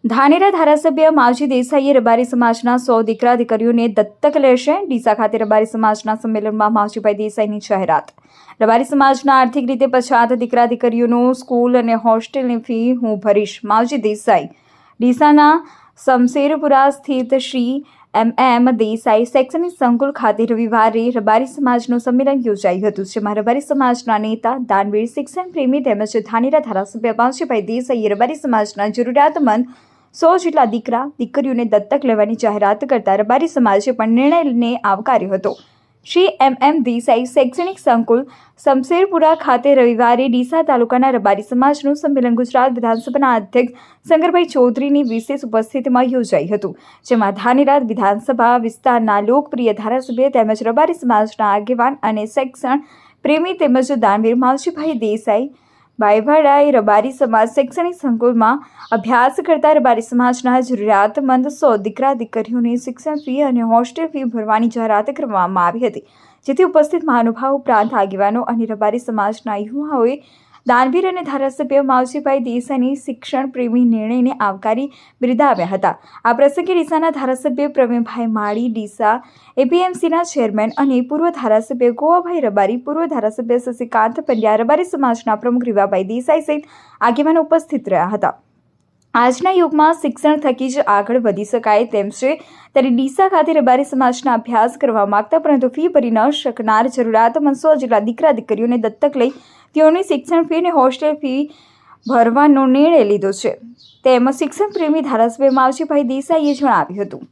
ધાનેરા ધારાસભ્ય માવજી દેસાઈએ રબારી સમાજના 100 દીકરા દીકરીઓને દત્તક લેશે. ડીસા ખાતે રબારી સમાજના સંમેલનમાં માવજીભાઈ દેસાઈની જાહેરાત. રબારી સમાજના આર્થિક રીતે પછાત દીકરા દીકરીઓનું સ્કૂલ અને હોસ્ટેલની ફી હું ભરીશ. માવજી દેસાઈ. ડીસાના શમશેરપુરા સ્થિત શ્રી એમ દેસાઈ શૈક્ષણિક સંકુલ ખાતે રવિવારે રબારી સમાજનું સંમેલન યોજાયું હતું, જેમાં રબારી સમાજના નેતા, દાનવીર, શિક્ષણ પ્રેમી તેમજ ધાનેરા ધારાસભ્ય માવજીભાઈ દેસાઈએ રબારી સમાજના જરૂરિયાતમંદ 100 જેટલા દીકરા દીકરીઓને દત્તક લેવાની જાહેરાત કરતા રબારી સમાજે પણ નિર્ણયને આવકાર્યો હતો. શ્રી એમ દેસાઈ શૈક્ષણિક સંકુલ શમશેરપુરા ખાતે રવિવારે ડીસા તાલુકાના રબારી સમાજનું સંમેલન ગુજરાત વિધાનસભાના અધ્યક્ષ શંકરભાઈ ચૌધરીની વિશેષ ઉપસ્થિતિમાં યોજાયું હતું, જેમાં ધાનેરા વિધાનસભા વિસ્તારના લોકપ્રિય ધારાસભ્ય તેમજ રબારી સમાજના આગેવાન અને શિક્ષણ પ્રેમી તેમજ દાનવીર માવજીભાઈ દેસાઈ બાયભાડાએ રબારી સમાજ શૈક્ષણિક સંકુલમાં અભ્યાસ કરતા રબારી સમાજના જરૂરિયાતમંદ 100 દીકરા દીકરીઓને શિક્ષણ ફી અને હોસ્ટેલ ફી ભરવાની જાહેરાત કરવામાં આવી હતી, જેથી ઉપસ્થિત મહાનુભાવો ઉપરાંત આગેવાનો અને રબારી સમાજના યુવાઓએ દાનવીર અને ધારાસભ્ય માવજીભાઈ દેસાઈની શિક્ષણ પ્રેમી નિર્ણયને આવકારી બિરદાવ્યા હતા. આ પ્રસંગે ડીસાના ધારાસભ્ય પ્રવીણભાઈ માળી, ડીસા એપીએમસીના ચેરમેન અને પૂર્વ ધારાસભ્ય ગોવાભાઈ રબારી, પૂર્વ ધારાસભ્ય શશિકાંત પંડ્યા, રબારી સમાજના પ્રમુખ રીવાભાઈ દેસાઈ સહિત આગેવાનો ઉપસ્થિત રહ્યા હતા. આજના યુગમાં શિક્ષણ થકી જ આગળ વધી શકાય તેમ છે, ત્યારે ડીસા ખાતે રબારી સમાજના અભ્યાસ કરવા માંગતા પરંતુ ફી ભરી ન શકનાર જરૂરિયાતમંદ 100 જેટલા દીકરા દીકરીઓને દત્તક લઈ તેઓની શિક્ષણ ફી અને હોસ્ટેલ ફી ભરવાનો નિર્ણય લીધો છે, તેમ શિક્ષણ પ્રેમી ધારાસભ્ય માવજીભાઈ દેસાઈએ જણાવ્યું હતું.